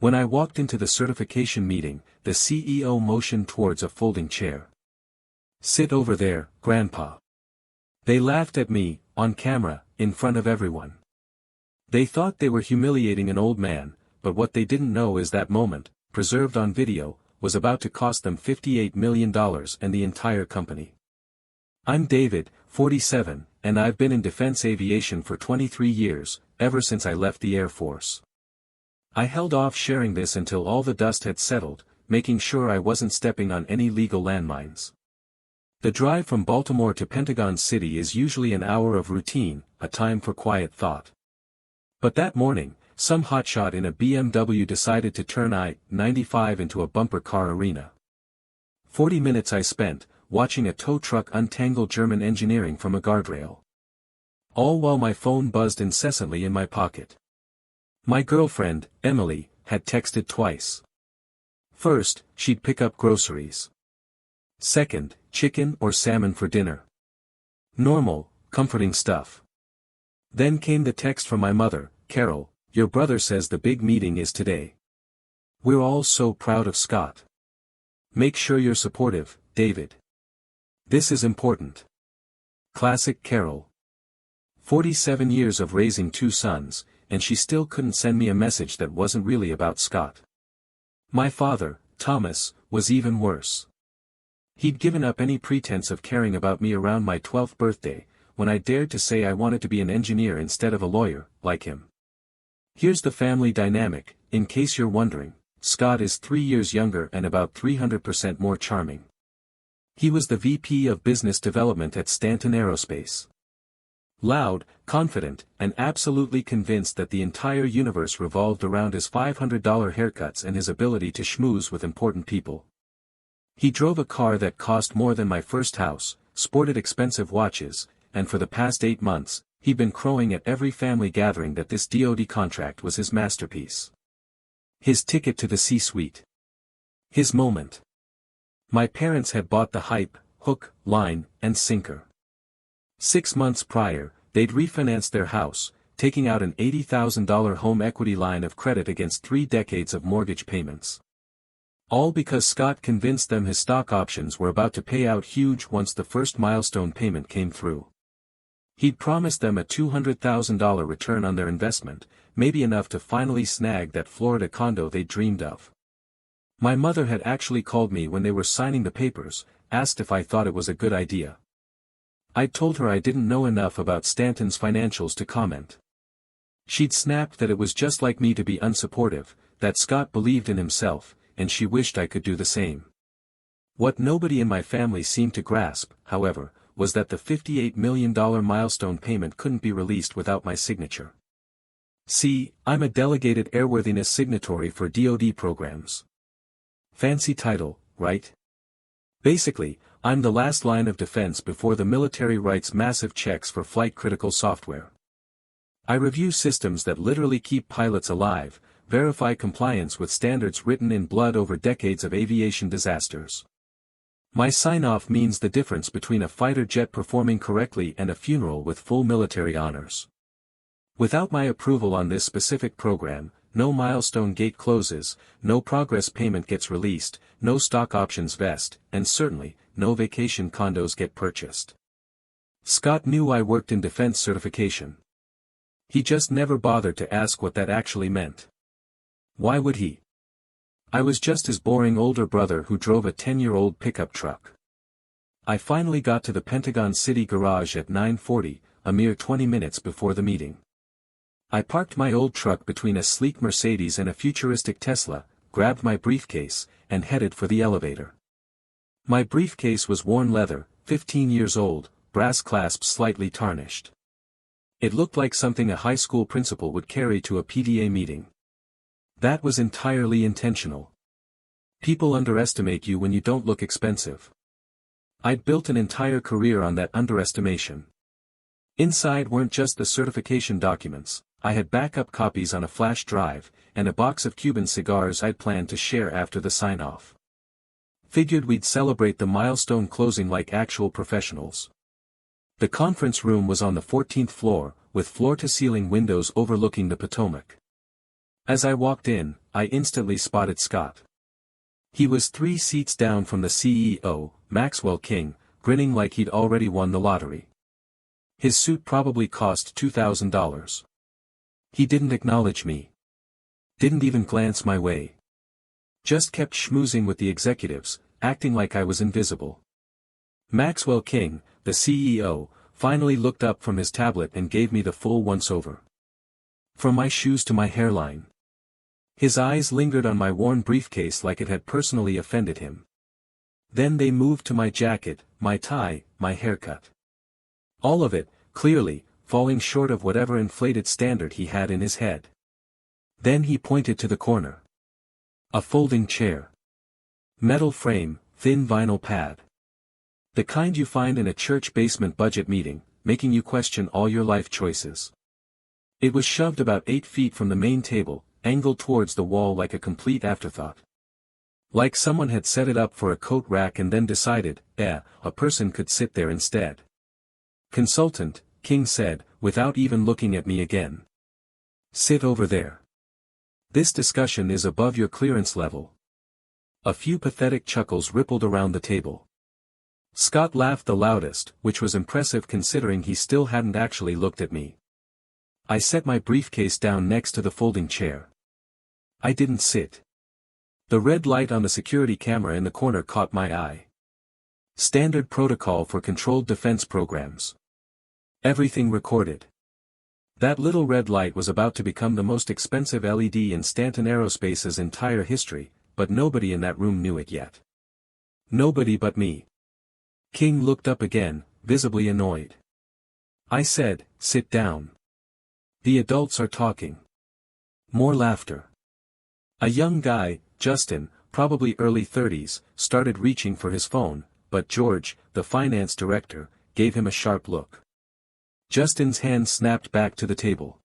When I walked into the certification meeting, the CEO motioned towards a folding chair. "Sit over there, Grandpa." They laughed at me, on camera, in front of everyone. They thought they were humiliating an old man, but what they didn't know is that moment, preserved on video, was about to cost them $58 million and the entire company. I'm David, 47, and I've been in defense aviation for 23 years, ever since I left the Air Force. I held off sharing this until all the dust had settled, making sure I wasn't stepping on any legal landmines. The drive from Baltimore to Pentagon City is usually an hour of routine, a time for quiet thought. But that morning, some hotshot in a BMW decided to turn I-95 into a bumper car arena. 40 minutes I spent, watching a tow truck untangle German engineering from a guardrail. All while my phone buzzed incessantly in my pocket. My girlfriend, Emily, had texted twice. First, she'd pick up groceries. Second, chicken or salmon for dinner. Normal, comforting stuff. Then came the text from my mother, "Carol, your brother says the big meeting is today. We're all so proud of Scott. Make sure you're supportive, David. This is important." Classic Carol. 47 years of raising two sons, and she still couldn't send me a message that wasn't really about Scott. My father, Thomas, was even worse. He'd given up any pretense of caring about me around my 12th birthday, when I dared to say I wanted to be an engineer instead of a lawyer, like him. Here's the family dynamic, in case you're wondering. Scott is 3 years younger and about 300% more charming. He was the VP of Business Development at Stanton Aerospace. Loud, confident, and absolutely convinced that the entire universe revolved around his $500 haircuts and his ability to schmooze with important people. He drove a car that cost more than my first house, sported expensive watches, and for the past 8 months, he'd been crowing at every family gathering that this DoD contract was his masterpiece. His ticket to the C-suite. His moment. My parents had bought the hype, hook, line, and sinker. 6 months prior, they'd refinanced their house, taking out an $80,000 home equity line of credit against 3 decades of mortgage payments. All because Scott convinced them his stock options were about to pay out huge once the first milestone payment came through. He'd promised them a $200,000 return on their investment, maybe enough to finally snag that Florida condo they dreamed of. My mother had actually called me when they were signing the papers, asked if I thought it was a good idea. I'd told her I didn't know enough about Stanton's financials to comment. She'd snapped that it was just like me to be unsupportive, that Scott believed in himself, and she wished I could do the same. What nobody in my family seemed to grasp, however, was that the $58 million milestone payment couldn't be released without my signature. See, I'm a delegated airworthiness signatory for DoD programs. Fancy title, right? Basically, I'm the last line of defense before the military writes massive checks for flight-critical software. I review systems that literally keep pilots alive, verify compliance with standards written in blood over decades of aviation disasters. My sign-off means the difference between a fighter jet performing correctly and a funeral with full military honors. Without my approval on this specific program, no milestone gate closes, no progress payment gets released, no stock options vest, and certainly, no vacation condos get purchased. Scott knew I worked in defense certification. He just never bothered to ask what that actually meant. Why would he? I was just his boring older brother who drove a 10-year-old pickup truck. I finally got to the Pentagon City garage at 9:40, a mere 20 minutes before the meeting. I parked my old truck between a sleek Mercedes and a futuristic Tesla, grabbed my briefcase, and headed for the elevator. My briefcase was worn leather, 15 years old, brass clasps slightly tarnished. It looked like something a high school principal would carry to a PTA meeting. That was entirely intentional. People underestimate you when you don't look expensive. I'd built an entire career on that underestimation. Inside weren't just the certification documents, I had backup copies on a flash drive, and a box of Cuban cigars I'd planned to share after the sign-off. Figured we'd celebrate the milestone closing like actual professionals. The conference room was on the 14th floor, with floor-to-ceiling windows overlooking the Potomac. As I walked in, I instantly spotted Scott. He was 3 seats down from the CEO, Maxwell King, grinning like he'd already won the lottery. His suit probably cost $2,000. He didn't acknowledge me. Didn't even glance my way. Just kept schmoozing with the executives, acting like I was invisible. Maxwell King, the CEO, finally looked up from his tablet and gave me the full once-over. From my shoes to my hairline. His eyes lingered on my worn briefcase like it had personally offended him. Then they moved to my jacket, my tie, my haircut. All of it, clearly, falling short of whatever inflated standard he had in his head. Then he pointed to the corner. A folding chair. Metal frame, thin vinyl pad. The kind you find in a church basement budget meeting, making you question all your life choices. It was shoved about 8 feet from the main table, angled towards the wall like a complete afterthought. Like someone had set it up for a coat rack and then decided, a person could sit there instead. Consultant, King said, without even looking at me again. Sit over there. This discussion is above your clearance level. A few pathetic chuckles rippled around the table. Scott laughed the loudest, which was impressive considering he still hadn't actually looked at me. I set my briefcase down next to the folding chair. I didn't sit. The red light on the security camera in the corner caught my eye. Standard protocol for controlled defense programs. Everything recorded. That little red light was about to become the most expensive LED in Stanton Aerospace's entire history, but nobody in that room knew it yet. Nobody but me. King looked up again, visibly annoyed. I said, sit down. The adults are talking. More laughter. A young guy, Justin, probably early 30s, started reaching for his phone, but George, the finance director, gave him a sharp look. Justin's hand snapped back to the table.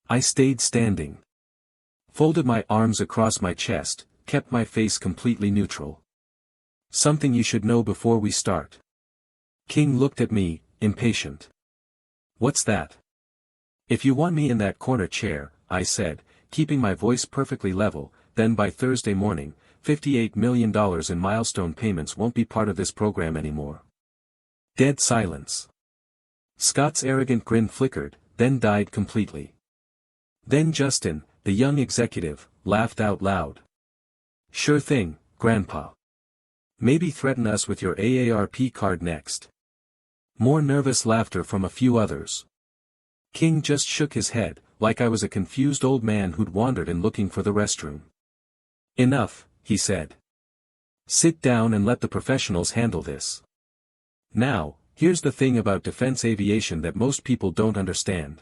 I stayed standing. Folded my arms across my chest, kept my face completely neutral. Something you should know before we start. King looked at me, impatient. What's that? If you want me in that corner chair, I said, keeping my voice perfectly level, then by Thursday morning, $58 million in milestone payments won't be part of this program anymore. Dead silence. Scott's arrogant grin flickered, then died completely. Then Justin, the young executive, laughed out loud. Sure thing, Grandpa. Maybe threaten us with your AARP card next. More nervous laughter from a few others. King just shook his head, like I was a confused old man who'd wandered in looking for the restroom. Enough, he said. Sit down and let the professionals handle this. Now, here's the thing about defense aviation that most people don't understand.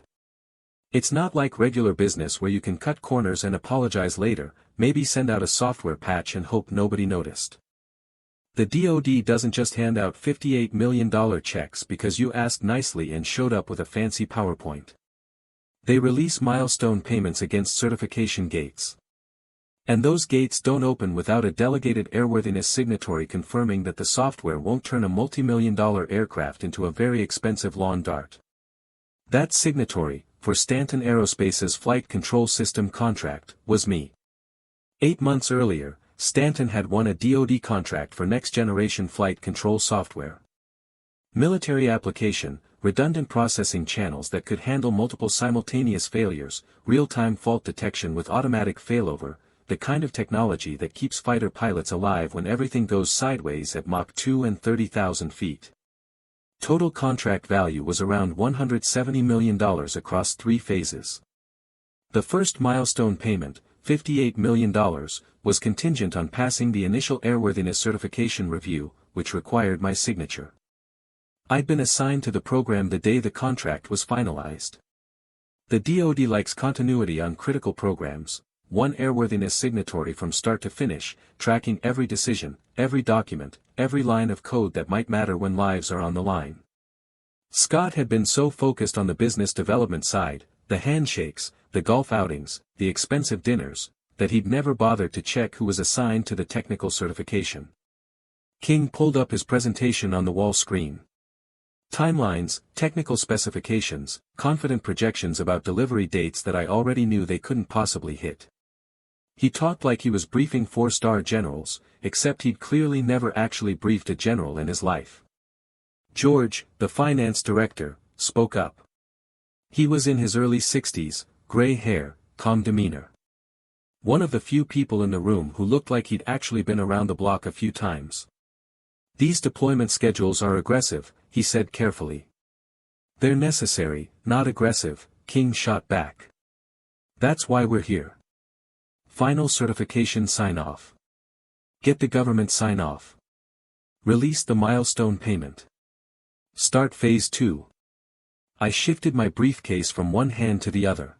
It's not like regular business where you can cut corners and apologize later, maybe send out a software patch and hope nobody noticed. The DoD doesn't just hand out $58 million checks because you asked nicely and showed up with a fancy PowerPoint. They release milestone payments against certification gates. And those gates don't open without a delegated airworthiness signatory confirming that the software won't turn a multi-million-dollar aircraft into a very expensive lawn dart. That signatory, for Stanton Aerospace's flight control system contract, was me. 8 months earlier, Stanton had won a DoD contract for next-generation flight control software. Military application, redundant processing channels that could handle multiple simultaneous failures, real-time fault detection with automatic failover, the kind of technology that keeps fighter pilots alive when everything goes sideways at Mach 2 and 30,000 feet. Total contract value was around $170 million across 3 phases. The first milestone payment, $58 million, was contingent on passing the initial airworthiness certification review, which required my signature. I'd been assigned to the program the day the contract was finalized. The DoD likes continuity on critical programs, one airworthiness signatory from start to finish, tracking every decision, every document, every line of code that might matter when lives are on the line. Scott had been so focused on the business development side, the handshakes, the golf outings, the expensive dinners, that he'd never bothered to check who was assigned to the technical certification. King pulled up his presentation on the wall screen. Timelines, technical specifications, confident projections about delivery dates that I already knew they couldn't possibly hit. He talked like he was briefing 4-star generals, except he'd clearly never actually briefed a general in his life. George, the finance director, spoke up. He was in his early 60s, gray hair, calm demeanor. One of the few people in the room who looked like he'd actually been around the block a few times. These deployment schedules are aggressive, he said carefully. They're necessary, not aggressive, King shot back. That's why we're here. Final certification sign-off. Get the government sign-off. Release the milestone payment. Start phase 2. I shifted my briefcase from one hand to the other.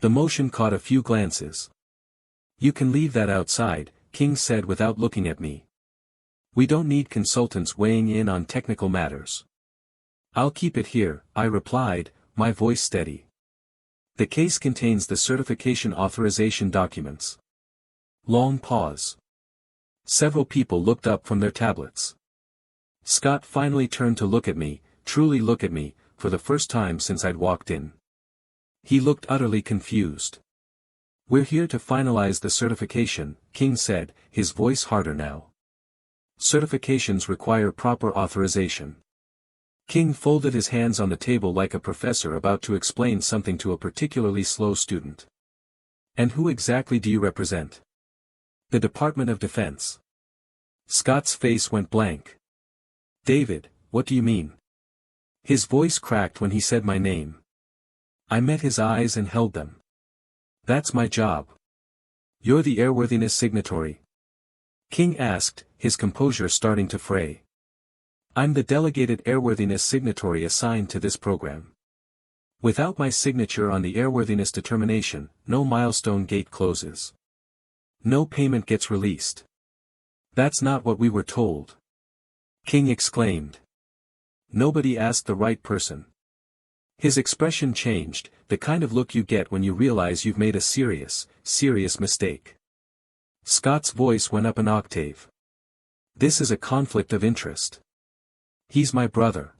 The motion caught a few glances. You can leave that outside, King said without looking at me. We don't need consultants weighing in on technical matters. I'll keep it here, I replied, my voice steady. The case contains the certification authorization documents. Long pause. Several people looked up from their tablets. Scott finally turned to look at me, truly look at me, for the first time since I'd walked in. He looked utterly confused. We're here to finalize the certification, King said, his voice harder now. Certifications require proper authorization. King folded his hands on the table like a professor about to explain something to a particularly slow student. And who exactly do you represent? The Department of Defense. Scott's face went blank. David, what do you mean? His voice cracked when he said my name. I met his eyes and held them. That's my job. You're the airworthiness signatory? King asked, his composure starting to fray. I'm the delegated airworthiness signatory assigned to this program. Without my signature on the airworthiness determination, no milestone gate closes. No payment gets released. That's not what we were told. King exclaimed. Nobody asked the right person. His expression changed, the kind of look you get when you realize you've made a serious mistake. Scott's voice went up an octave. This is a conflict of interest. He's my brother.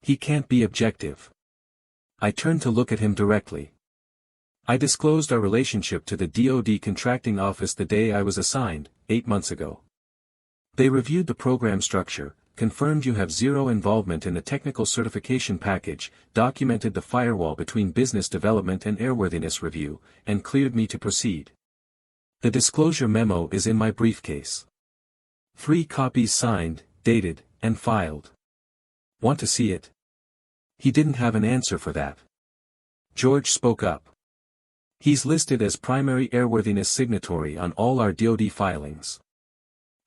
He can't be objective. I turned to look at him directly. I disclosed our relationship to the DoD contracting office the day I was assigned, 8 months ago. They reviewed the program structure, confirmed you have zero involvement in the technical certification package, documented the firewall between business development and airworthiness review, and cleared me to proceed. The disclosure memo is in my briefcase. 3 copies signed, dated, and filed. Want to see it? He didn't have an answer for that. George spoke up. He's listed as primary airworthiness signatory on all our DoD filings.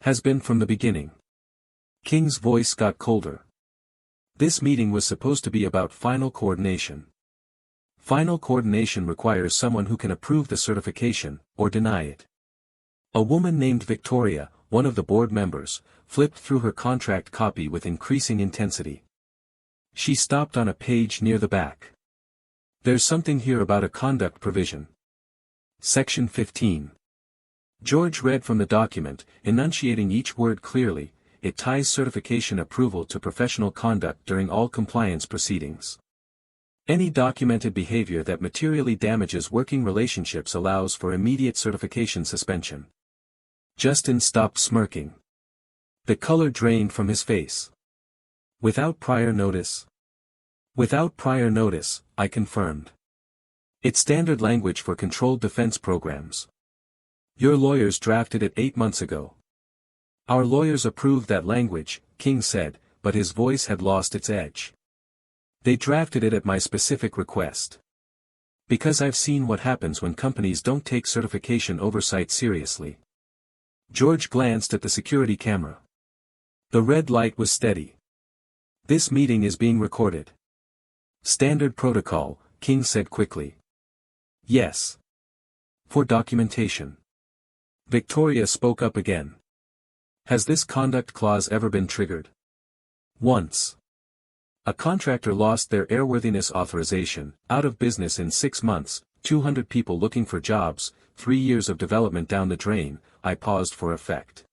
Has been from the beginning. King's voice got colder. This meeting was supposed to be about final coordination. Final coordination requires someone who can approve the certification, or deny it. A woman named Victoria, one of the board members, flipped through her contract copy with increasing intensity. She stopped on a page near the back. There's something here about a conduct provision. Section 15. George read from the document, enunciating each word clearly. It ties certification approval to professional conduct during all compliance proceedings. Any documented behavior that materially damages working relationships allows for immediate certification suspension. Justin stopped smirking. The color drained from his face. Without prior notice? Without prior notice, I confirmed. It's standard language for controlled defense programs. Your lawyers drafted it 8 months ago. Our lawyers approved that language, King said, but his voice had lost its edge. They drafted it at my specific request. Because I've seen what happens when companies don't take certification oversight seriously. George glanced at the security camera. The red light was steady. This meeting is being recorded. Standard protocol, King said quickly. Yes. For documentation. Victoria spoke up again. Has this conduct clause ever been triggered? Once. A contractor lost their airworthiness authorization, out of business in 6 months, 200 people looking for jobs, 3 years of development down the drain. I paused for effect.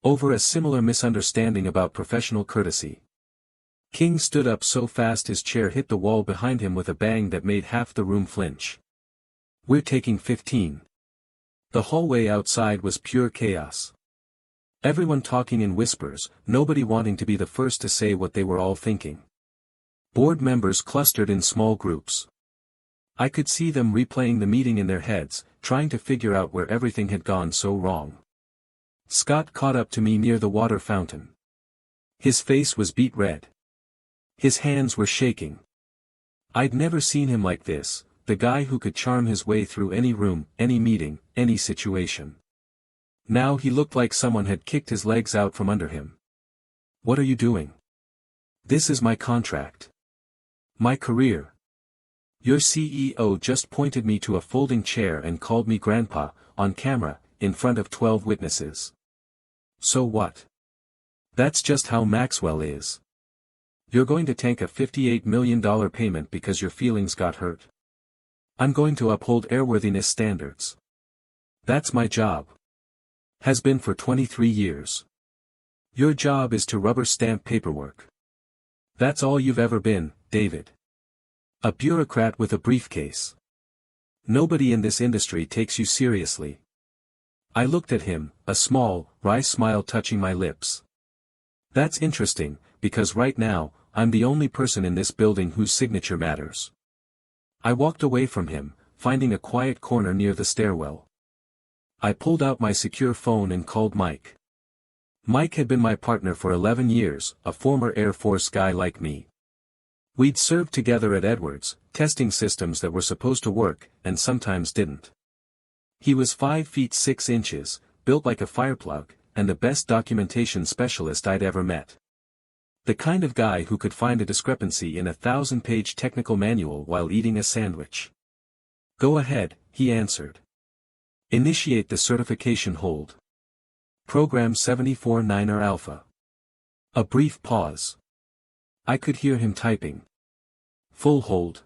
Over a similar misunderstanding about professional courtesy. King stood up so fast his chair hit the wall behind him with a bang that made half the room flinch. "We're taking 15. The hallway outside was pure chaos. Everyone talking in whispers, nobody wanting to be the first to say what they were all thinking. Board members clustered in small groups. I could see them replaying the meeting in their heads, trying to figure out where everything had gone so wrong. Scott caught up to me near the water fountain. His face was beet red. His hands were shaking. I'd never seen him like this, the guy who could charm his way through any room, any meeting, any situation. Now he looked like someone had kicked his legs out from under him. "What are you doing? This is my contract. My career. Your CEO just pointed me to a folding chair and called me grandpa, on camera, in front of 12 witnesses. So what? That's just how Maxwell is. You're going to tank a $58 million payment because your feelings got hurt. I'm going to uphold airworthiness standards. That's my job. Has been for 23 years. Your job is to rubber stamp paperwork. That's all you've ever been, David. A bureaucrat with a briefcase. Nobody in this industry takes you seriously." I looked at him, a small, wry smile touching my lips. "That's interesting, because right now, I'm the only person in this building whose signature matters." I walked away from him, finding a quiet corner near the stairwell. I pulled out my secure phone and called Mike. Mike had been my partner for 11 years, a former Air Force guy like me. We'd served together at Edwards, testing systems that were supposed to work, and sometimes didn't. He was 5 feet 6 inches, built like a fireplug, and the best documentation specialist I'd ever met. The kind of guy who could find a discrepancy in a 1,000-page technical manual while eating a sandwich. "Go ahead," he answered. "Initiate the certification hold. Program 74-9er Alpha." A brief pause. I could hear him typing. "Full hold.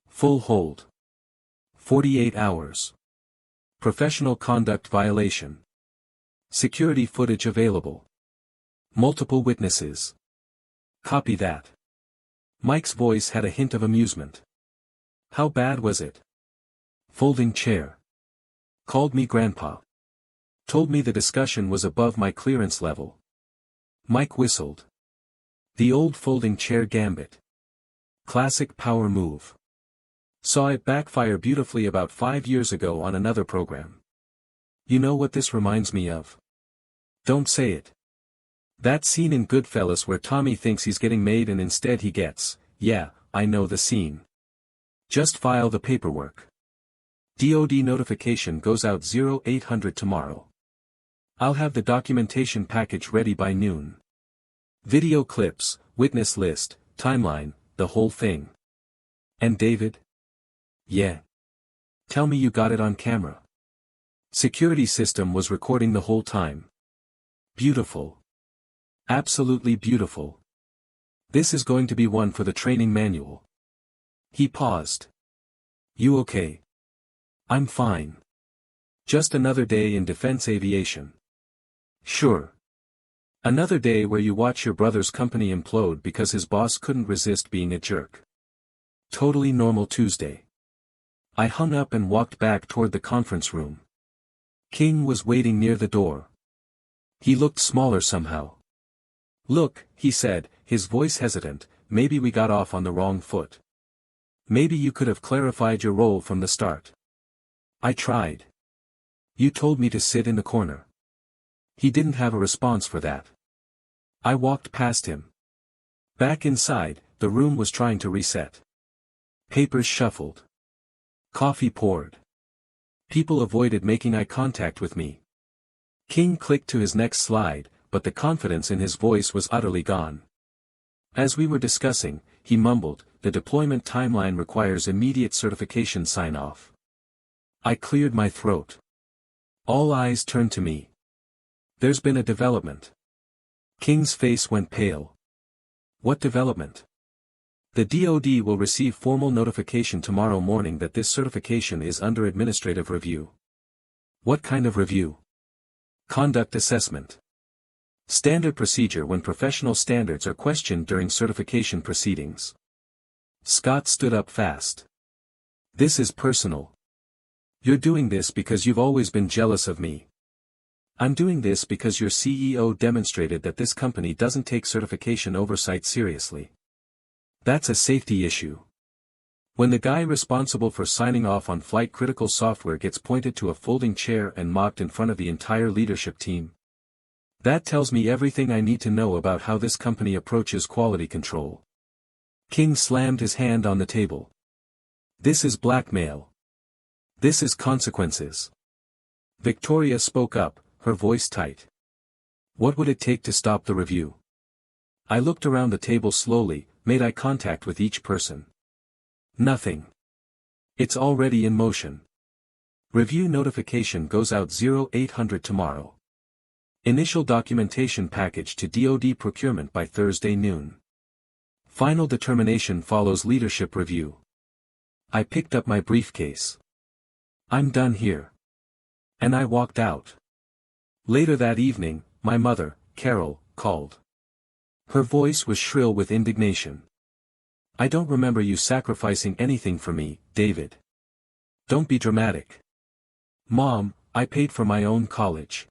Full hold. 48 hours. Professional conduct violation. Security footage available. Multiple witnesses. Copy that." Mike's voice had a hint of amusement. "How bad was it?" "Folding chair. Called me grandpa. Told me the discussion was above my clearance level." Mike whistled. "The old folding chair gambit. Classic power move. Saw it backfire beautifully about 5 years ago on another program. You know what this reminds me of?" "Don't say it." "That scene in Goodfellas where Tommy thinks he's getting made and instead he gets." "Yeah, I know the scene. Just file the paperwork. DoD notification goes out 0800 tomorrow. I'll have the documentation package ready by noon. Video clips, witness list, timeline, the whole thing." "And David?" "Yeah. Tell me you got it on camera." "Security system was recording the whole time." "Beautiful. Absolutely beautiful. This is going to be one for the training manual." He paused. "You okay?" "I'm fine. Just another day in defense aviation." "Sure. Another day where you watch your brother's company implode because his boss couldn't resist being a jerk. Totally normal Tuesday." I hung up and walked back toward the conference room. King was waiting near the door. He looked smaller somehow. "Look," he said, his voice hesitant, "maybe we got off on the wrong foot. Maybe you could have clarified your role from the start." I tried. "You told me to sit in the corner." He didn't have a response for that. I walked past him. Back inside, the room was trying to reset. Papers shuffled. Coffee poured. People avoided making eye contact with me. King clicked to his next slide, but the confidence in his voice was utterly gone. As we were discussing, he mumbled, "The deployment timeline requires immediate certification sign-off." I cleared my throat. All eyes turned to me. "There's been a development." King's face went pale. "What development?" "The DoD will receive formal notification tomorrow morning that this certification is under administrative review." "What kind of review?" "Conduct assessment." Standard procedure when professional standards are questioned during certification proceedings. Scott stood up fast. This is personal. You're doing this because you've always been jealous of me. I'm doing this because your CEO demonstrated that this company doesn't take certification oversight seriously. That's a safety issue. When the guy responsible for signing off on flight-critical software gets pointed to a folding chair and mocked in front of the entire leadership team, that tells me everything I need to know about how this company approaches quality control. King slammed his hand on the table. This is blackmail. This is consequences. Victoria spoke up, her voice tight. What would it take to stop the review? I looked around the table slowly, made eye contact with each person. Nothing. It's already in motion. Review notification goes out 0800 tomorrow. Initial documentation package to DoD procurement by Thursday noon. Final determination follows leadership review. I picked up my briefcase. I'm done here. And I walked out. Later that evening, my mother, Carol, called. Her voice was shrill with indignation. I don't remember you sacrificing anything for me, David. Don't be dramatic. Mom, I paid for my own college.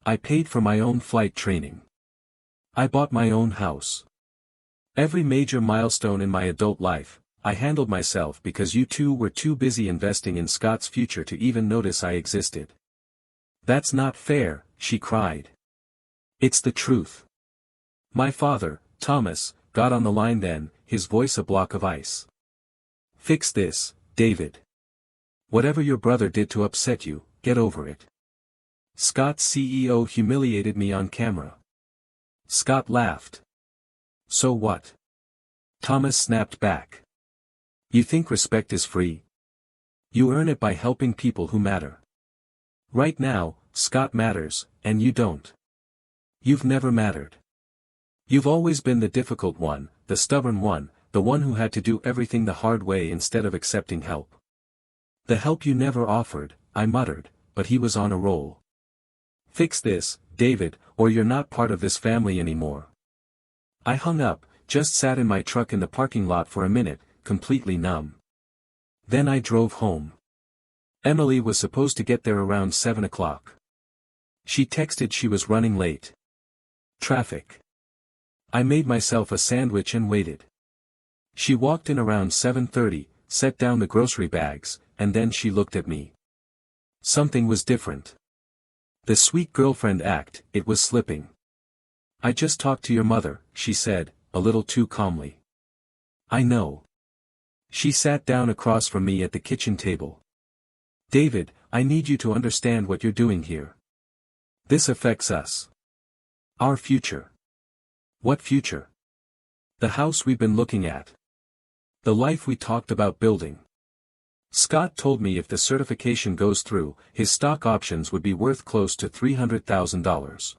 I paid for my own flight training. I bought my own house. Every major milestone in my adult life, I handled myself because you two were too busy investing in Scott's future to even notice I existed. That's not fair, she cried. It's the truth. My father, Thomas, got on the line then, his voice a block of ice. Fix this, David. Whatever your brother did to upset you, get over it. Scott's CEO humiliated me on camera. Scott laughed. So what? Thomas snapped back. You think respect is free? You earn it by helping people who matter. Right now, Scott matters, and you don't. You've never mattered. You've always been the difficult one, the stubborn one, the one who had to do everything the hard way instead of accepting help. The help you never offered, I muttered, but he was on a roll. Fix this, David, or you're not part of this family anymore. I hung up, just sat in my truck in the parking lot for a minute, completely numb. Then I drove home. Emily was supposed to get there around 7 o'clock. She texted she was running late. Traffic. I made myself a sandwich and waited. She walked in around 7:30, set down the grocery bags, and then she looked at me. Something was different. The sweet girlfriend act, it was slipping. I just talked to your mother, she said, a little too calmly. I know. She sat down across from me at the kitchen table. David, I need you to understand what you're doing here. This affects us. Our future. What future? The house we've been looking at. The life we talked about building. Scott told me if the certification goes through, his stock options would be worth close to $300,000.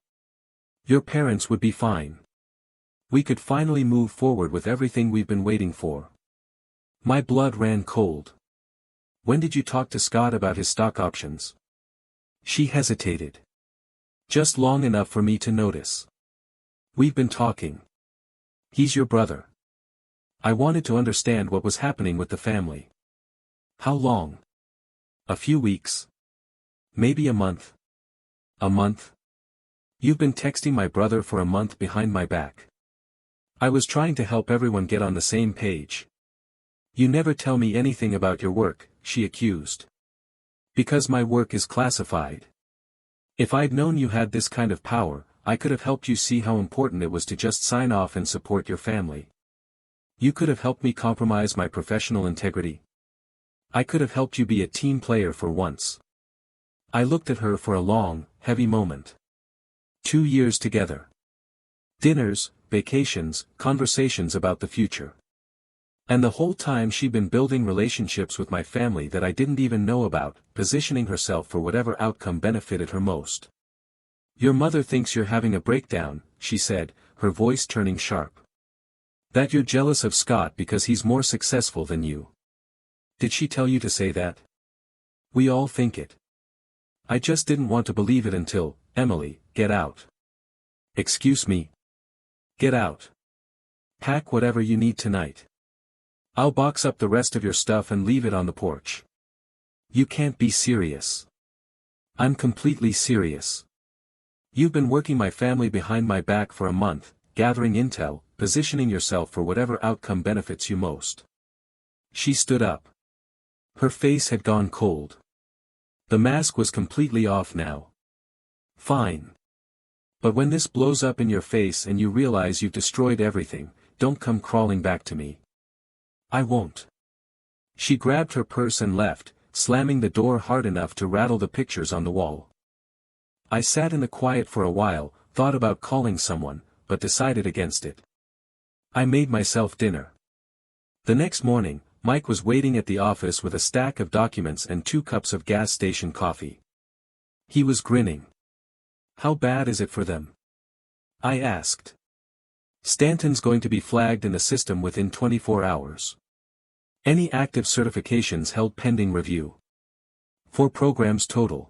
Your parents would be fine. We could finally move forward with everything we've been waiting for. My blood ran cold. When did you talk to Scott about his stock options? She hesitated. Just long enough for me to notice. We've been talking. He's your brother. I wanted to understand what was happening with the family. How long? A few weeks. Maybe a month. A month? You've been texting my brother for a month behind my back. I was trying to help everyone get on the same page. You never tell me anything about your work, she accused. Because my work is classified. If I'd known you had this kind of power, I could have helped you see how important it was to just sign off and support your family. You could have helped me compromise my professional integrity. I could have helped you be a team player for once. I looked at her for a long, heavy moment. 2 years together. Dinners, vacations, conversations about the future. And the whole time she'd been building relationships with my family that I didn't even know about, positioning herself for whatever outcome benefited her most. Your mother thinks you're having a breakdown, she said, her voice turning sharp. That you're jealous of Scott because he's more successful than you. Did she tell you to say that? We all think it. I just didn't want to believe it until, Emily, get out. Excuse me. Get out. Pack whatever you need tonight. I'll box up the rest of your stuff and leave it on the porch. You can't be serious. I'm completely serious. You've been working my family behind my back for a month, gathering intel, positioning yourself for whatever outcome benefits you most. She stood up. Her face had gone cold. The mask was completely off now. Fine. But when this blows up in your face and you realize you've destroyed everything, don't come crawling back to me. I won't. She grabbed her purse and left, slamming the door hard enough to rattle the pictures on the wall. I sat in the quiet for a while, thought about calling someone, but decided against it. I made myself dinner. The next morning, Mike was waiting at the office with a stack of documents and 2 cups of gas station coffee. He was grinning. How bad is it for them? I asked. Stanton's going to be flagged in the system within 24 hours. Any active certifications held pending review. 4 programs total.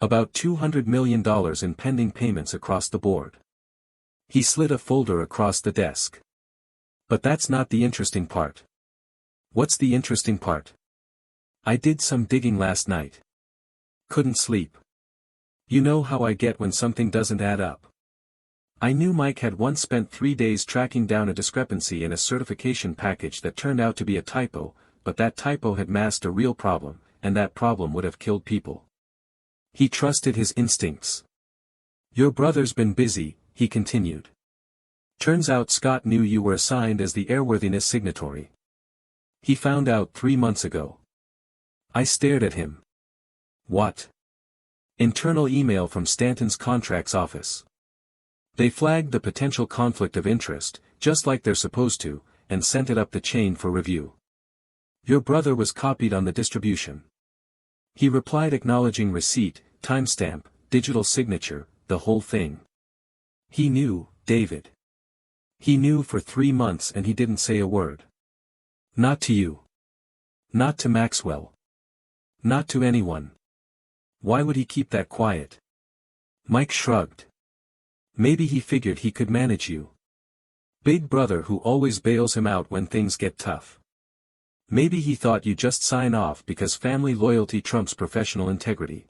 About $200 million in pending payments across the board. He slid a folder across the desk. But that's not the interesting part. What's the interesting part? I did some digging last night. Couldn't sleep. You know how I get when something doesn't add up. I knew Mike had once spent 3 days tracking down a discrepancy in a certification package that turned out to be a typo, but that typo had masked a real problem, and that problem would have killed people. He trusted his instincts. Your brother's been busy, he continued. Turns out Scott knew you were assigned as the airworthiness signatory. He found out 3 months ago. I stared at him. What? Internal email from Stanton's contracts office. They flagged the potential conflict of interest, just like they're supposed to, and sent it up the chain for review. Your brother was copied on the distribution. He replied acknowledging receipt, timestamp, digital signature, the whole thing. He knew, David. He knew for 3 months and he didn't say a word. Not to you. Not to Maxwell. Not to anyone. Why would he keep that quiet? Mike shrugged. Maybe he figured he could manage you. Big brother who always bails him out when things get tough. Maybe he thought you just sign off because family loyalty trumps professional integrity.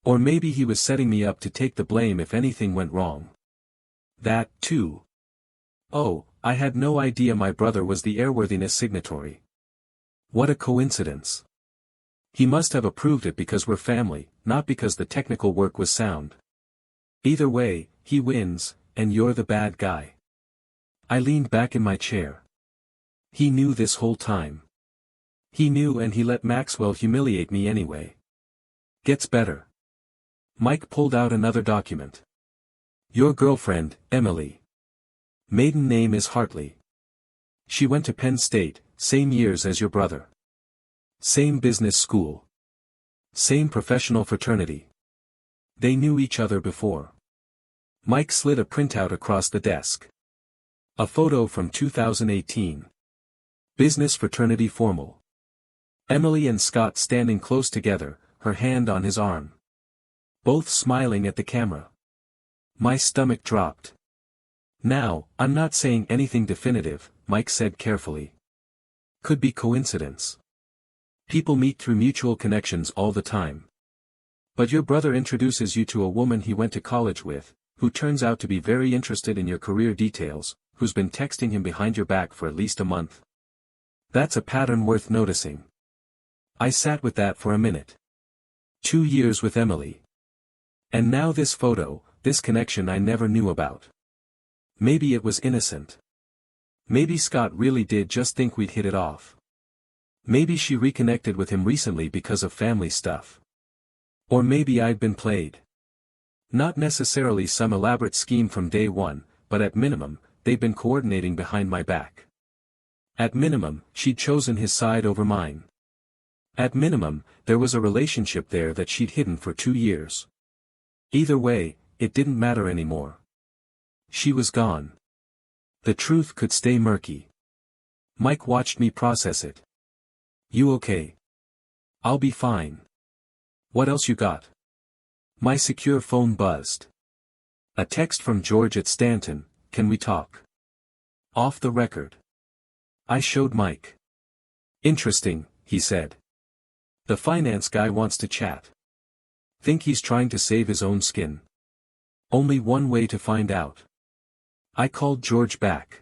Or maybe he was setting me up to take the blame if anything went wrong. That, too. Oh, I had no idea my brother was the airworthiness signatory. What a coincidence. He must have approved it because we're family, not because the technical work was sound. Either way, he wins, and you're the bad guy. I leaned back in my chair. He knew this whole time. He knew and he let Maxwell humiliate me anyway. Gets better. Mike pulled out another document. Your girlfriend, Emily. Maiden name is Hartley. She went to Penn State, same years as your brother. Same business school. Same professional fraternity. They knew each other before. Mike slid a printout across the desk. A photo from 2018. Business fraternity formal. Emily and Scott standing close together, her hand on his arm. Both smiling at the camera. My stomach dropped. Now, I'm not saying anything definitive, Mike said carefully. Could be coincidence. People meet through mutual connections all the time. But your brother introduces you to a woman he went to college with, who turns out to be very interested in your career details, who's been texting him behind your back for at least a month. That's a pattern worth noticing. I sat with that for a minute. 2 years with Emily. And now this photo, this connection I never knew about. Maybe it was innocent. Maybe Scott really did just think we'd hit it off. Maybe she reconnected with him recently because of family stuff. Or maybe I'd been played. Not necessarily some elaborate scheme from day one, but at minimum, they'd been coordinating behind my back. At minimum, she'd chosen his side over mine. At minimum, there was a relationship there that she'd hidden for 2 years. Either way, it didn't matter anymore. She was gone. The truth could stay murky. Mike watched me process it. You okay? I'll be fine. What else you got? My secure phone buzzed. A text from George at Stanton, "Can we talk?" Off the record. I showed Mike. "Interesting," he said. "The finance guy wants to chat. Think he's trying to save his own skin. Only one way to find out." I called George back.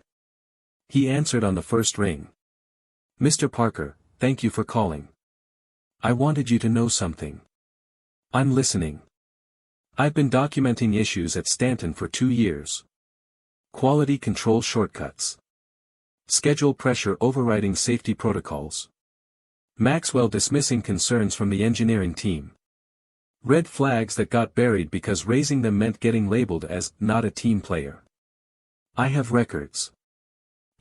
He answered on the first ring. "Mr. Parker, thank you for calling. I wanted you to know something." "I'm listening." "I've been documenting issues at Stanton for 2 years. Quality control shortcuts. Schedule pressure overriding safety protocols. Maxwell dismissing concerns from the engineering team. Red flags that got buried because raising them meant getting labeled as not a team player. I have records.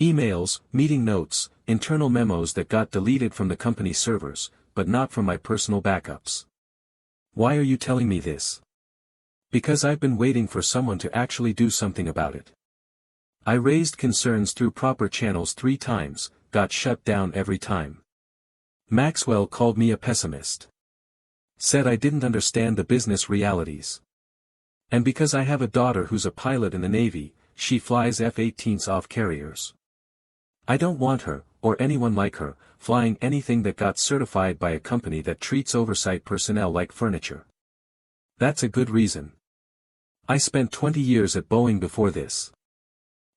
Emails, meeting notes, internal memos that got deleted from the company servers, but not from my personal backups. Why are you telling me this?" "Because I've been waiting for someone to actually do something about it. I raised concerns through proper channels 3 times, got shut down every time. Maxwell called me a pessimist. Said I didn't understand the business realities. And because I have a daughter who's a pilot in the Navy, she flies F-18s off carriers. I don't want her, or anyone like her, flying anything that got certified by a company that treats oversight personnel like furniture. That's a good reason. I spent 20 years at Boeing before this.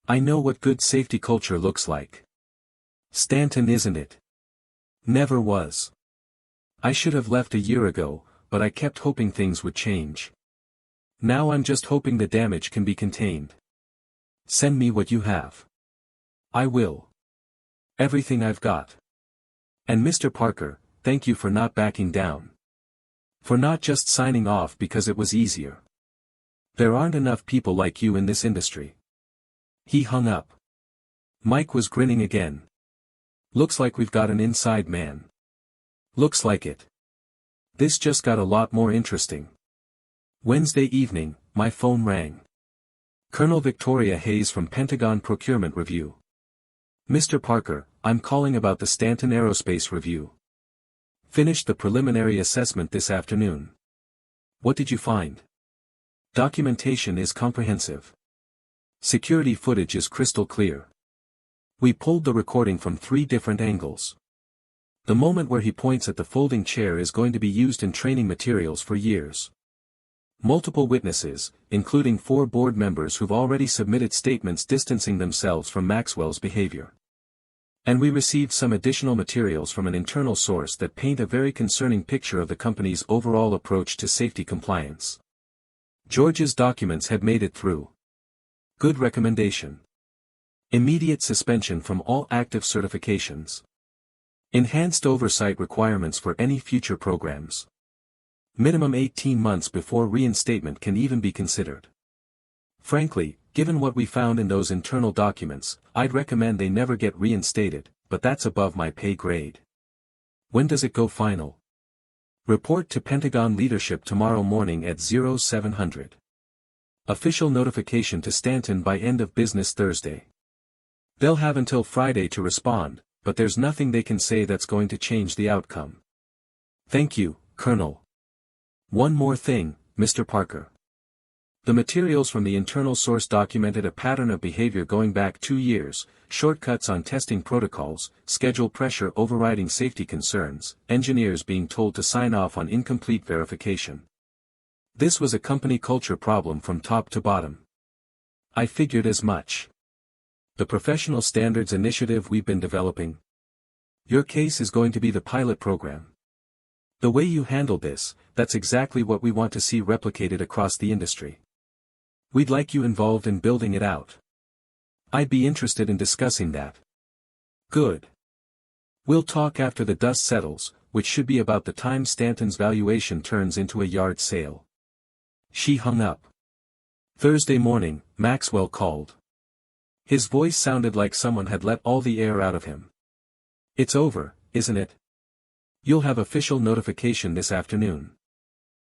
I know what good safety culture looks like. Stanton isn't it. Never was. I should have left a year ago, but I kept hoping things would change. Now I'm just hoping the damage can be contained. Send me what you have." "I will. Everything I've got. And Mr. Parker, thank you for not backing down. For not just signing off because it was easier. There aren't enough people like you in this industry." He hung up. Mike was grinning again. "Looks like we've got an inside man." "Looks like it. This just got a lot more interesting." Wednesday evening, my phone rang. Colonel Victoria Hayes from Pentagon Procurement Review. "Mr. Parker, I'm calling about the Stanton Aerospace Review. Finished the preliminary assessment this afternoon. What did you find?" "Documentation is comprehensive. Security footage is crystal clear. We pulled the recording from 3 different angles. The moment where he points at the folding chair is going to be used in training materials for years. Multiple witnesses, including 4 board members who've already submitted statements distancing themselves from Maxwell's behavior. And we received some additional materials from an internal source that paint a very concerning picture of the company's overall approach to safety compliance. George's documents had made it through. Good recommendation. Immediate suspension from all active certifications. Enhanced oversight requirements for any future programs. Minimum 18 months before reinstatement can even be considered. Frankly, given what we found in those internal documents, I'd recommend they never get reinstated, but that's above my pay grade. When does it go final? Report to Pentagon leadership tomorrow morning at 0700. Official notification to Stanton by end of business Thursday. They'll have until Friday to respond, but there's nothing they can say that's going to change the outcome. Thank you, Colonel. One more thing, Mr. Parker. The materials from the internal source documented a pattern of behavior going back 2 years, shortcuts on testing protocols, schedule pressure overriding safety concerns, engineers being told to sign off on incomplete verification. This was a company culture problem from top to bottom. I figured as much. The professional standards initiative we've been developing. Your case is going to be the pilot program. The way you handled this, that's exactly what we want to see replicated across the industry. We'd like you involved in building it out. I'd be interested in discussing that. Good. We'll talk after the dust settles, which should be about the time Stanton's valuation turns into a yard sale. She hung up. Thursday morning, Maxwell called. His voice sounded like someone had let all the air out of him. It's over, isn't it? You'll have official notification this afternoon.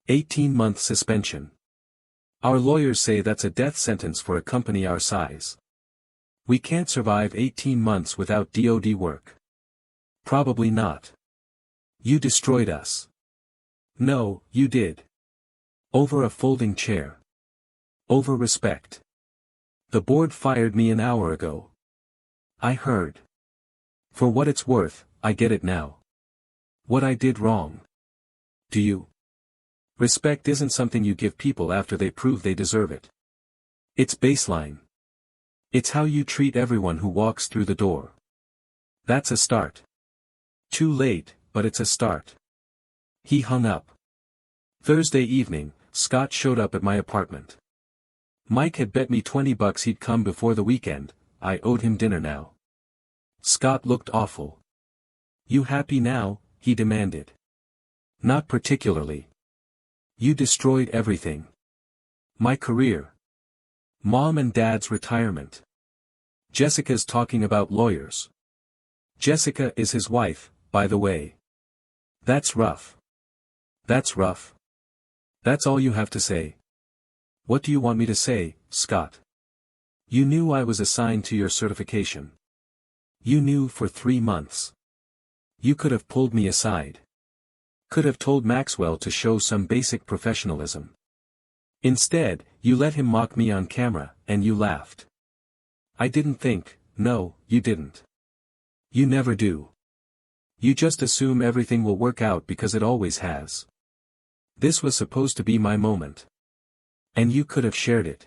18-month suspension. Our lawyers say that's a death sentence for a company our size. We can't survive 18 months without DoD work. Probably not. You destroyed us. No, you did. Over a folding chair. Over respect. The board fired me an hour ago. I heard. For what it's worth, I get it now. What I did wrong. Do you? Respect isn't something you give people after they prove they deserve it. It's baseline. It's how you treat everyone who walks through the door. That's a start. Too late, but it's a start. He hung up. Thursday evening, Scott showed up at my apartment. Mike had bet me $20 he'd come before the weekend. I owed him dinner now. Scott looked awful. You happy now? He demanded. Not particularly. You destroyed everything. My career. Mom and Dad's retirement. Jessica's talking about lawyers. Jessica is his wife, by the way. That's rough. That's rough. That's all you have to say. What do you want me to say, Scott? You knew I was assigned to your certification. You knew for 3 months. You could have pulled me aside. Could have told Maxwell to show some basic professionalism. Instead, you let him mock me on camera, and you laughed. I didn't think, no, you didn't. You never do. You just assume everything will work out because it always has. This was supposed to be my moment. And you could have shared it.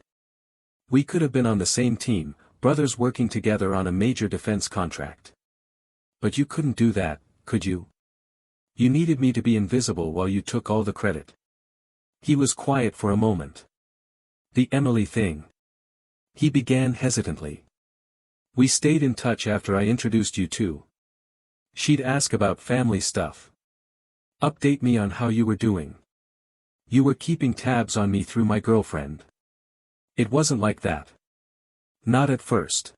We could have been on the same team, brothers working together on a major defense contract. But you couldn't do that, could you? You needed me to be invisible while you took all the credit. He was quiet for a moment. The Emily thing. He began hesitantly. We stayed in touch after I introduced you two. She'd ask about family stuff. Update me on how you were doing. You were keeping tabs on me through my girlfriend. It wasn't like that. Not at first.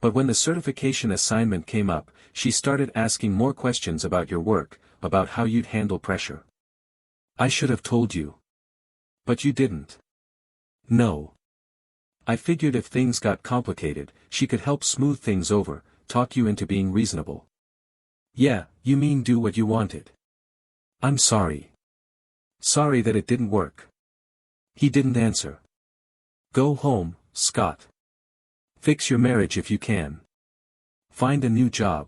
But when the certification assignment came up, she started asking more questions about your work, about how you'd handle pressure. I should have told you. But you didn't. No. I figured if things got complicated, she could help smooth things over, talk you into being reasonable. Yeah, you mean do what you wanted. I'm sorry. Sorry that it didn't work. He didn't answer. Go home, Scott. Fix your marriage if you can. Find a new job.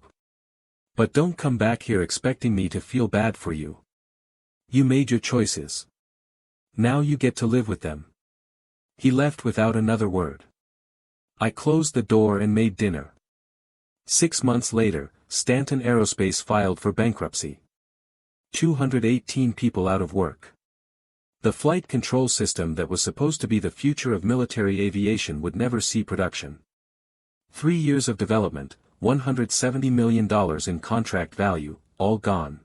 But don't come back here expecting me to feel bad for you. You made your choices. Now you get to live with them. He left without another word. I closed the door and made dinner. 6 months later, Stanton Aerospace filed for bankruptcy. 218 people out of work. The flight control system that was supposed to be the future of military aviation would never see production. 3 years of development, $170 million in contract value, all gone.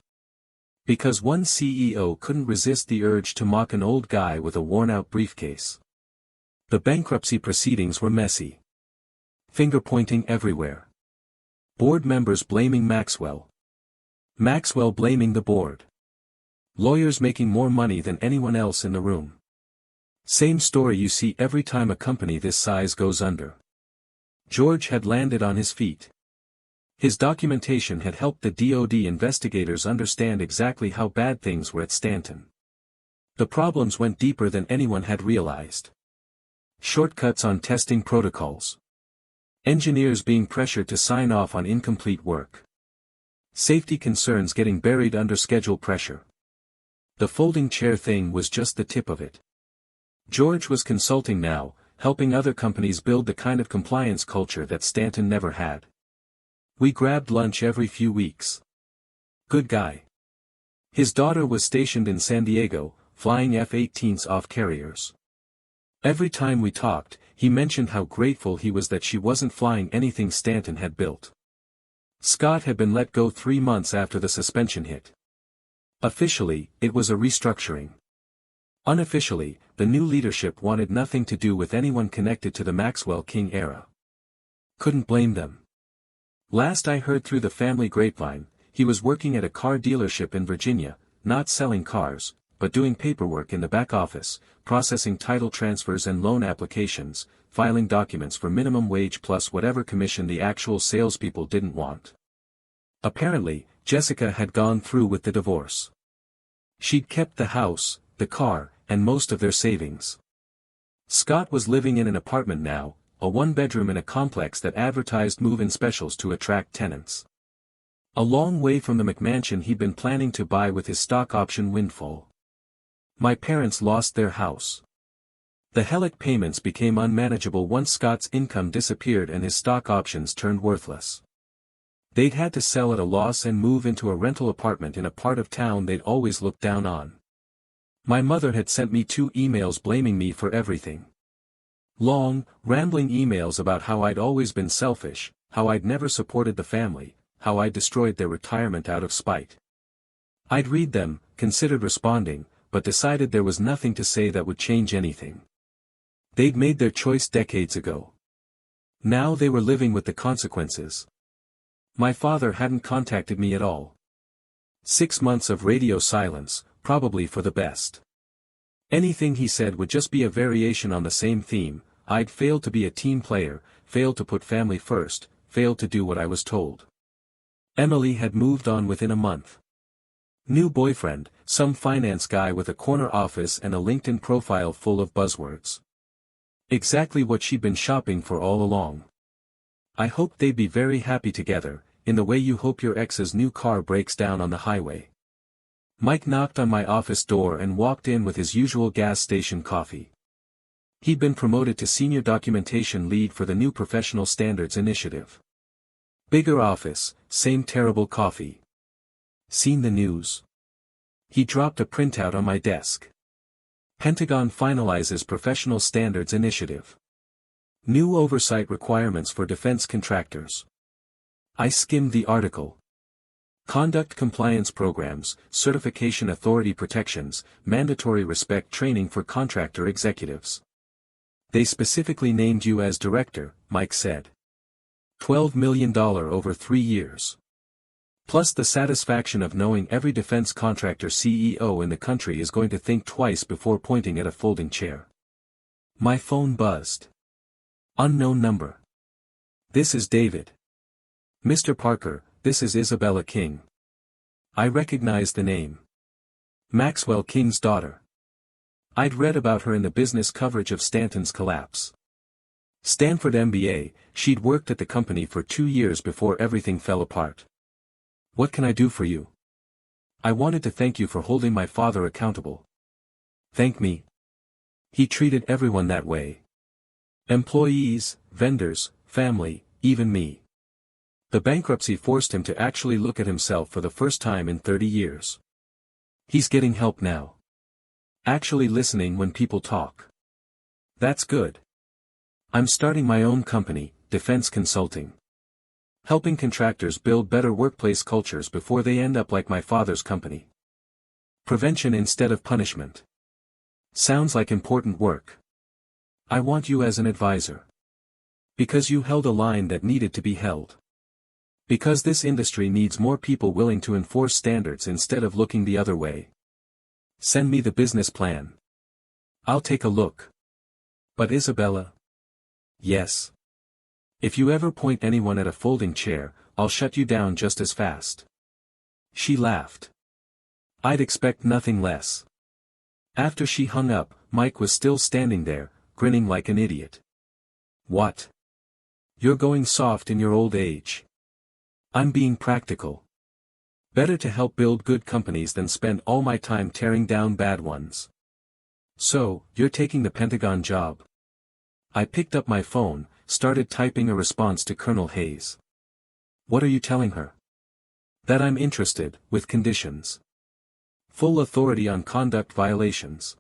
Because one CEO couldn't resist the urge to mock an old guy with a worn-out briefcase. The bankruptcy proceedings were messy. Finger-pointing everywhere. Board members blaming Maxwell. Maxwell blaming the board. Lawyers making more money than anyone else in the room. Same story you see every time a company this size goes under. George had landed on his feet. His documentation had helped the DoD investigators understand exactly how bad things were at Stanton. The problems went deeper than anyone had realized. Shortcuts on testing protocols. Engineers being pressured to sign off on incomplete work. Safety concerns getting buried under schedule pressure. The folding chair thing was just the tip of it. George was consulting now, helping other companies build the kind of compliance culture that Stanton never had. We grabbed lunch every few weeks. Good guy. His daughter was stationed in San Diego, flying F-18s off carriers. Every time we talked, he mentioned how grateful he was that she wasn't flying anything Stanton had built. Scott had been let go 3 months after the suspension hit. Officially, it was a restructuring. Unofficially, the new leadership wanted nothing to do with anyone connected to the Maxwell King era. Couldn't blame them. Last I heard through the family grapevine, he was working at a car dealership in Virginia, not selling cars, but doing paperwork in the back office, processing title transfers and loan applications, filing documents for minimum wage plus whatever commission the actual salespeople didn't want. Apparently, Jessica had gone through with the divorce. She'd kept the house, the car, and most of their savings. Scott was living in an apartment now, a one-bedroom in a complex that advertised move-in specials to attract tenants. A long way from the McMansion he'd been planning to buy with his stock option windfall. My parents lost their house. The hellic payments became unmanageable once Scott's income disappeared and his stock options turned worthless. They'd had to sell at a loss and move into a rental apartment in a part of town they'd always looked down on. My mother had sent me 2 emails blaming me for everything. Long, rambling emails about how I'd always been selfish, how I'd never supported the family, how I'd destroyed their retirement out of spite. I'd read them, considered responding, but decided there was nothing to say that would change anything. They'd made their choice decades ago. Now they were living with the consequences. My father hadn't contacted me at all. 6 months of radio silence, probably for the best. Anything he said would just be a variation on the same theme. I'd failed to be a team player, failed to put family first, failed to do what I was told. Emily had moved on within a month. New boyfriend, some finance guy with a corner office and a LinkedIn profile full of buzzwords. Exactly what she'd been shopping for all along. I hoped they'd be very happy together, in the way you hope your ex's new car breaks down on the highway. Mike knocked on my office door and walked in with his usual gas station coffee. He'd been promoted to senior documentation lead for the new professional standards initiative. Bigger office, same terrible coffee. Seen the news? He dropped a printout on my desk. Pentagon finalizes professional standards initiative. New oversight requirements for defense contractors. I skimmed the article. Conduct compliance programs, certification authority protections, mandatory respect training for contractor executives. They specifically named you as director, Mike said. $12 million over 3 years. Plus the satisfaction of knowing every defense contractor CEO in the country is going to think twice before pointing at a folding chair. My phone buzzed. Unknown number. This is David. Mr. Parker, this is Isabella King. I recognized the name. Maxwell King's daughter. I'd read about her in the business coverage of Stanton's collapse. Stanford MBA, she'd worked at the company for 2 years before everything fell apart. What can I do for you? I wanted to thank you for holding my father accountable. Thank me? He treated everyone that way. Employees, vendors, family, even me. The bankruptcy forced him to actually look at himself for the first time in 30 years. He's getting help now. Actually listening when people talk. That's good. I'm starting my own company, Defense Consulting. Helping contractors build better workplace cultures before they end up like my father's company. Prevention instead of punishment. Sounds like important work. I want you as an advisor. Because you held a line that needed to be held. Because this industry needs more people willing to enforce standards instead of looking the other way. Send me the business plan. I'll take a look. But Isabella? Yes. If you ever point anyone at a folding chair, I'll shut you down just as fast. She laughed. I'd expect nothing less. After she hung up, Mike was still standing there, grinning like an idiot. What? You're going soft in your old age. I'm being practical. Better to help build good companies than spend all my time tearing down bad ones. So, you're taking the Pentagon job? I picked up my phone, started typing a response to Colonel Hayes. What are you telling her? That I'm interested, with conditions. Full authority on conduct violations.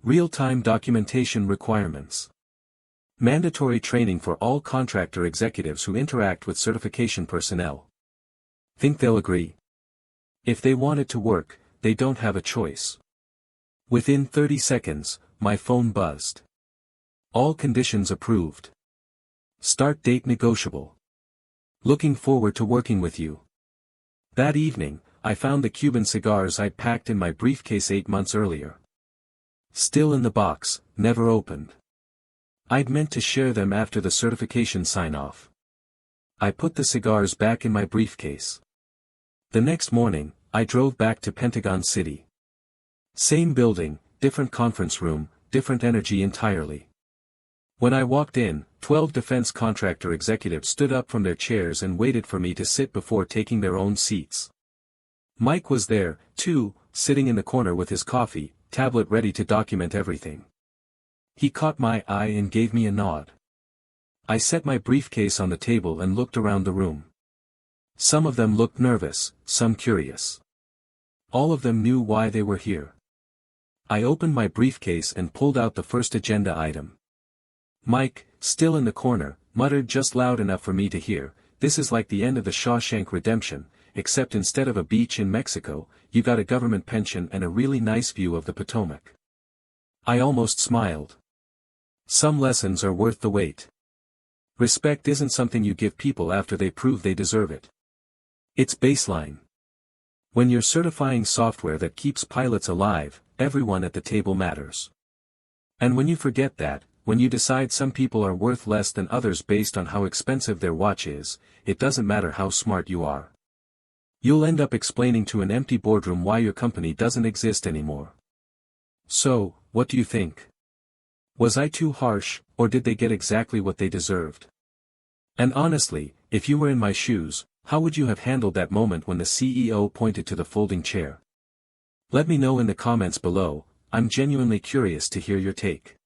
Real-time documentation requirements. Mandatory training for all contractor executives who interact with certification personnel. Think they'll agree? If they want it to work, they don't have a choice. Within 30 seconds, my phone buzzed. All conditions approved. Start date negotiable. Looking forward to working with you. That evening, I found the Cuban cigars I'd packed in my briefcase 8 months earlier. Still in the box, never opened. I'd meant to share them after the certification sign-off. I put the cigars back in my briefcase. The next morning, I drove back to Pentagon City. Same building, different conference room, different energy entirely. When I walked in, 12 defense contractor executives stood up from their chairs and waited for me to sit before taking their own seats. Mike was there, too, sitting in the corner with his coffee, tablet ready to document everything. He caught my eye and gave me a nod. I set my briefcase on the table and looked around the room. Some of them looked nervous, some curious. All of them knew why they were here. I opened my briefcase and pulled out the first agenda item. Mike, still in the corner, muttered just loud enough for me to hear, "This is like the end of the Shawshank Redemption, except instead of a beach in Mexico, you got a government pension and a really nice view of the Potomac." I almost smiled. Some lessons are worth the wait. Respect isn't something you give people after they prove they deserve it. It's baseline. When you're certifying software that keeps pilots alive, everyone at the table matters. And when you forget that, when you decide some people are worth less than others based on how expensive their watch is, it doesn't matter how smart you are. You'll end up explaining to an empty boardroom why your company doesn't exist anymore. So, what do you think? Was I too harsh, or did they get exactly what they deserved? And honestly, if you were in my shoes, how would you have handled that moment when the CEO pointed to the folding chair? Let me know in the comments below. I'm genuinely curious to hear your take.